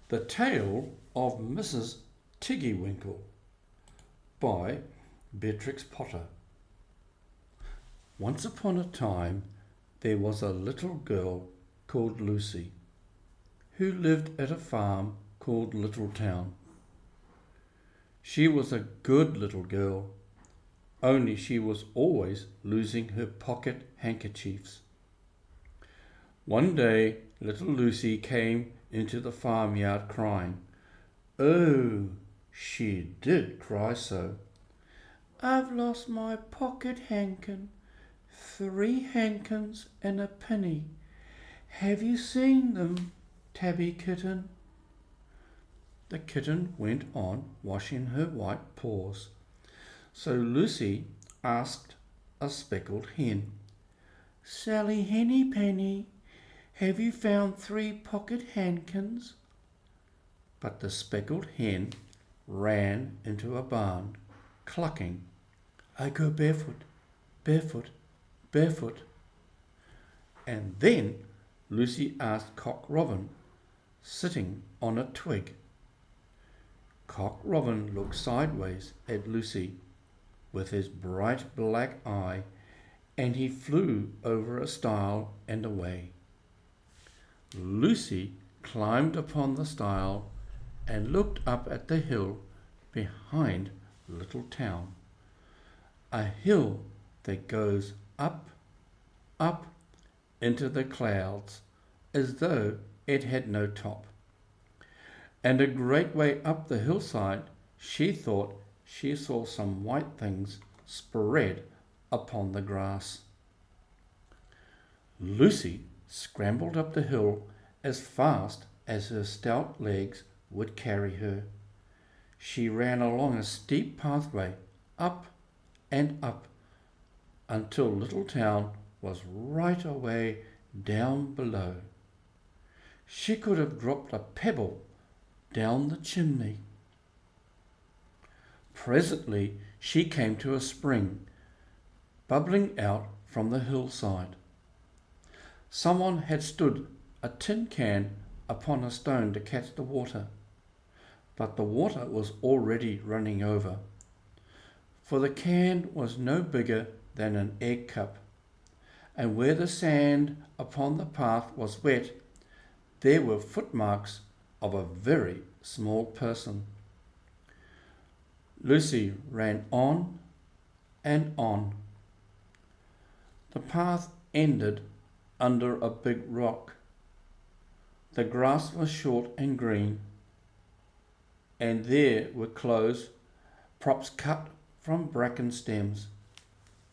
The Tale of Mrs Tiggy-Winkle by Beatrix Potter. Once upon a time there was a little girl called Lucie who lived at a farm called Little Town. She was a good little girl, only she was always losing her pocket handkerchiefs. One day little Lucie came into the farmyard crying. Oh, she did cry so. I've lost my pocket handkin, 3 handkins and a penny. Have you seen them, Tabby kitten? The kitten went on washing her white paws. So Lucie asked a speckled hen, Sally Henny Penny, have you found 3 pocket handkins? But the speckled hen ran into a barn, clucking, I go barefoot, barefoot, barefoot. And then Lucie asked Cock Robin, sitting on a twig. Cock Robin looked sideways at Lucie with his bright black eye, and he flew over a stile and away. Lucie climbed upon the stile and looked up at the hill behind Little Town, a hill that goes up, up into the clouds as though it had no top. And a great way up the hillside she thought she saw some white things spread upon the grass. Lucie scrambled up the hill as fast as her stout legs would carry her. She ran along a steep pathway, up and up, until Little Town was right away down below. She could have dropped a pebble down the chimney. Presently she came to a spring, bubbling out from the hillside. Someone had stood a tin can upon a stone to catch the water, but the water was already running over, for the can was no bigger than an egg cup, and where the sand upon the path was wet, there were footmarks of a very small person. Lucie ran on and on. The path ended under a big rock. The grass was short and green, and there were clothes props cut from bracken stems,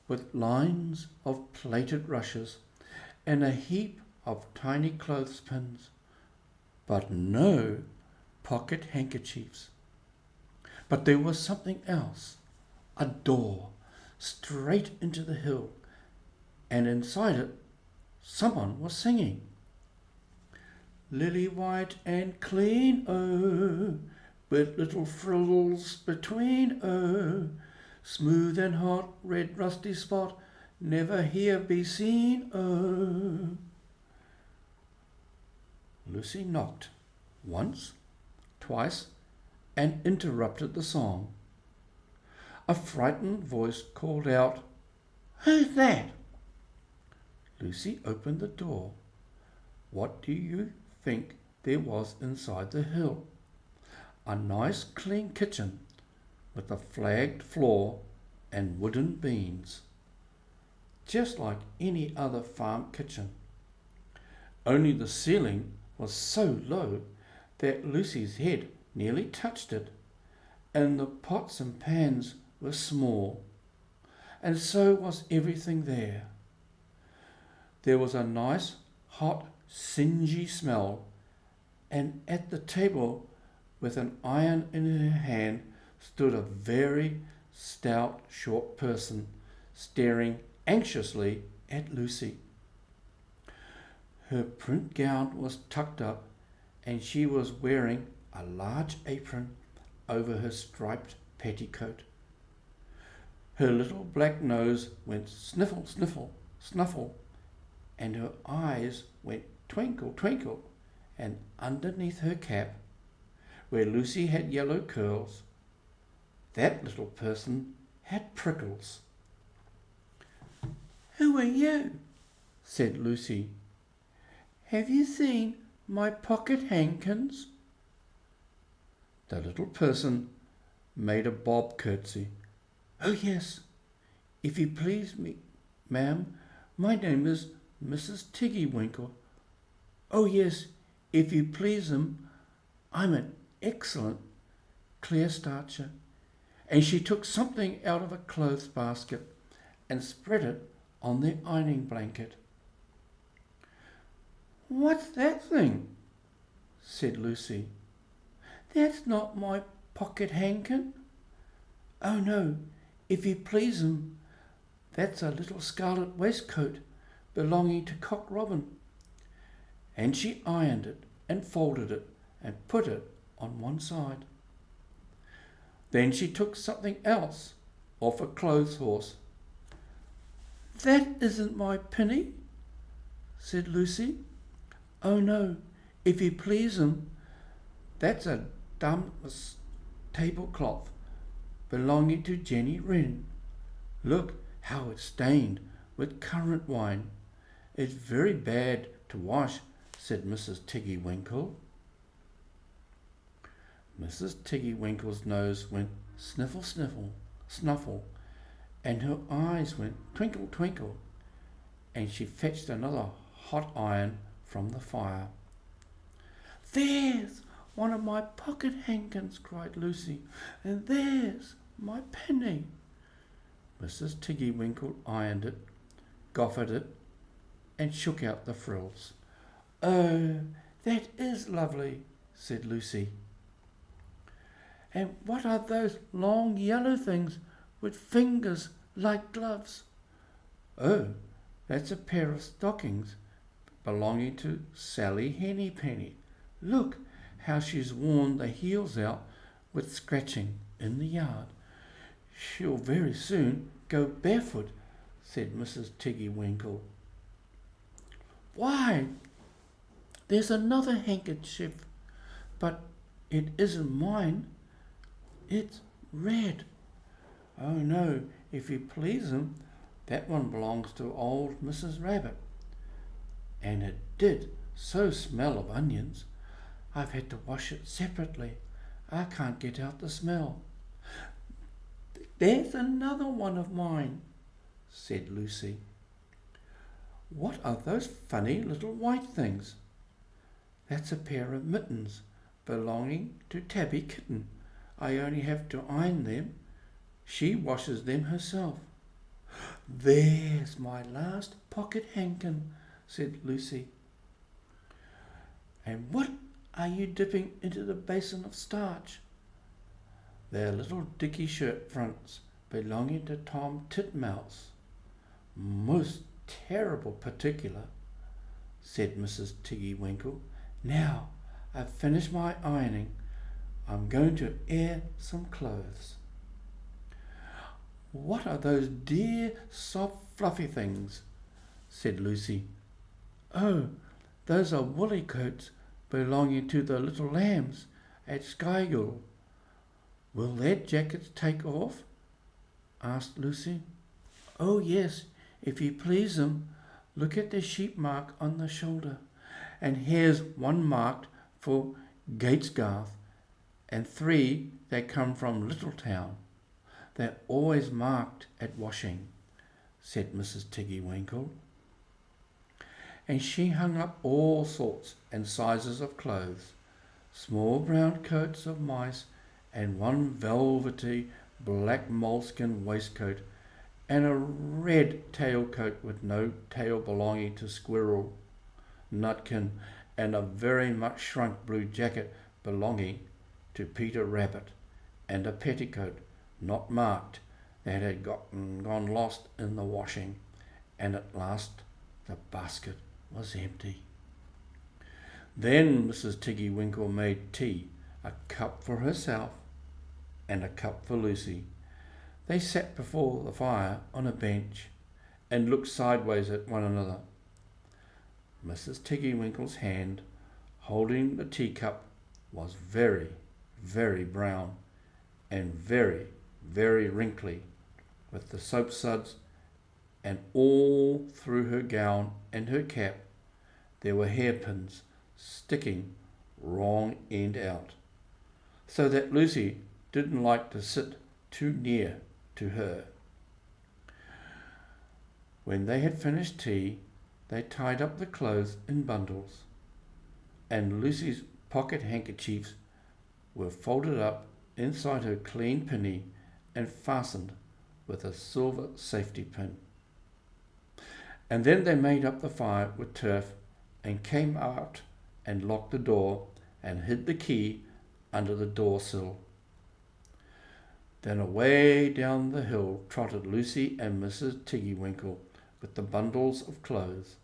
with lines of plaited rushes and a heap of tiny clothespins, but no pocket handkerchiefs. But there was something else, a door straight into the hill, and inside it someone was singing. Lily white and clean, oh, with little frills between, oh, smooth and hot, red rusty spot, never here be seen, oh. Lucie knocked once, twice, and interrupted the song. A frightened voice called out, Who's that? Lucie opened the door. What do you think there was inside the hill? A nice clean kitchen with a flagged floor and wooden beams, just like any other farm kitchen. Only the ceiling was so low that Lucie's head nearly touched it, and the pots and pans were small, and so was everything there. There was a nice, hot, singy smell, and at the table, with an iron in her hand, stood a very stout, short person, staring anxiously at Lucie. Her print gown was tucked up, and she was wearing a large apron over her striped petticoat. Her little black nose went sniffle, sniffle, snuffle, and her eyes went twinkle, twinkle, and underneath her cap where Lucie had yellow curls, that little person had prickles. "Who are you?" said Lucie. "Have you seen my pocket handkins?" The little person made a bob curtsy. "Oh yes, if you please me, ma'am, my name is Mrs Tiggy-Winkle. Oh yes, if you please 'em, I'm an excellent clear starcher." And she took something out of a clothes basket and spread it on the ironing blanket. "What's that thing?" said Lucie. "That's not my pocket handkin." "Oh no, if you please 'em, that's a little scarlet waistcoat belonging to Cock Robin." And she ironed it and folded it and put it on one side. Then she took something else off a clothes horse. "That isn't my pinny," said Lucie. "Oh no, if you please 'em, that's a damask tablecloth belonging to Jenny Wren. Look how it's stained with currant wine. It's very bad to wash," said Mrs Tiggy-Winkle. Mrs Tiggy-Winkle's nose went sniffle, sniffle, snuffle, and her eyes went twinkle, twinkle, and she fetched another hot iron from the fire. "There's one of my pocket handkins," cried Lucie, "and there's my penny." Mrs Tiggy-Winkle ironed it, goffered it, and shook out the frills. "Oh, that is lovely," said Lucie. "And what are those long yellow things with fingers like gloves?" "Oh, that's a pair of stockings belonging to Sally Hennypenny. Look how she's worn the heels out with scratching in the yard. She'll very soon go barefoot," said Mrs Tiggy-Winkle. "Why, there's another handkerchief, but it isn't mine. It's red. Oh no, if you please 'em, that one belongs to old Mrs Rabbit. And it did so smell of onions. I've had to wash it separately. I can't get out the smell." "There's another one of mine," said Lucie. "What are those funny little white things?" "That's a pair of mittens belonging to Tabby Kitten. I only have to iron them. She washes them herself." "There's my last pocket handkin," said Lucie. "And what are you dipping into the basin of starch?" "They're little dicky shirt fronts belonging to Tom Titmouse. Most terrible particular," said Mrs Tiggy-Winkle. "Now I've finished my ironing, I'm going to air some clothes." "What are those dear, soft, fluffy things?" said Lucie. "Oh, those are woolly coats belonging to the little lambs at Skygirl." "Will their jackets take off?" asked Lucie. "Oh yes, if you please 'em. Look at the sheep mark on the shoulder, and here's one marked for Gatesgarth, and 3 that come from Littletown. They're always marked at washing," said Mrs Tiggy-Winkle. And she hung up all sorts and sizes of clothes, small brown coats of mice, and one velvety black moleskin waistcoat, and a red tailcoat with no tail belonging to Squirrel Nutkin, and a very much shrunk blue jacket belonging to Peter Rabbit, and a petticoat not marked that had gone lost in the washing, and at last the basket was empty. Then Mrs Tiggy-Winkle made tea, a cup for herself and a cup for Lucie. They sat before the fire on a bench and looked sideways at one another. Mrs Tiggy-Winkle's hand, holding the teacup, was very, very brown and very, very wrinkly, with the soap suds, and all through her gown and her cap there were hairpins sticking wrong end out, so that Lucie didn't like to sit too near to her. When they had finished tea, they tied up the clothes in bundles, and Lucie's pocket handkerchiefs were folded up inside her clean pinny and fastened with a silver safety pin. And then they made up the fire with turf and came out and locked the door and hid the key under the door sill. Then away down the hill trotted Lucie and Mrs Tiggy-Winkle with the bundles of clothes.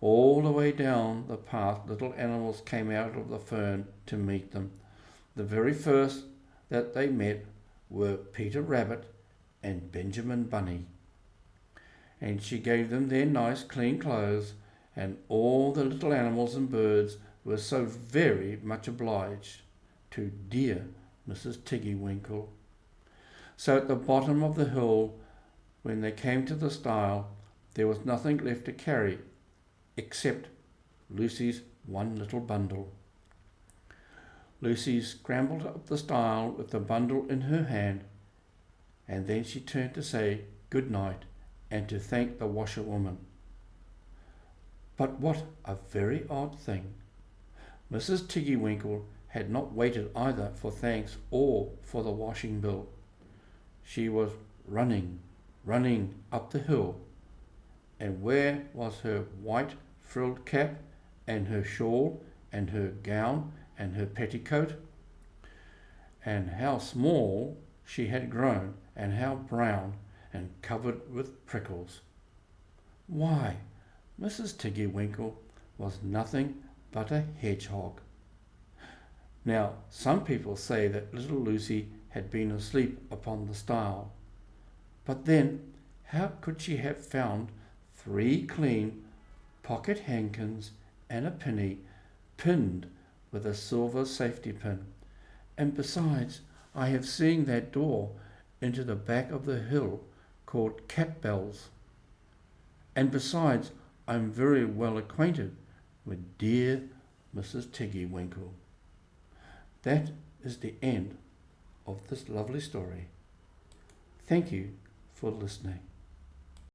All the way down the path little animals came out of the fern to meet them. The very first that they met were Peter Rabbit and Benjamin Bunny. And she gave them their nice clean clothes, and all the little animals and birds were so very much obliged to dear Mrs Tiggy-Winkle. So at the bottom of the hill, when they came to the stile, there was nothing left to carry except Lucie's one little bundle. Lucie scrambled up the stile with the bundle in her hand, and then she turned to say good night and to thank the washerwoman. But what a very odd thing! Mrs Tiggy-Winkle had not waited either for thanks or for the washing bill. She was running up the hill, and where was her white frilled cap and her shawl and her gown and her petticoat? And how small she had grown, and how brown and covered with prickles. Why, Mrs Tiggy-Winkle was nothing but a hedgehog. Now, some people say that little Lucie had been asleep upon the stile, but then how could she have found 3 clean pocket handkins and a penny pinned with a silver safety pin? And besides, I have seen that door into the back of the hill called Cat Bells. And besides, I'm very well acquainted with dear Mrs Tiggy-Winkle. That is the end of this lovely story. Thank you for listening.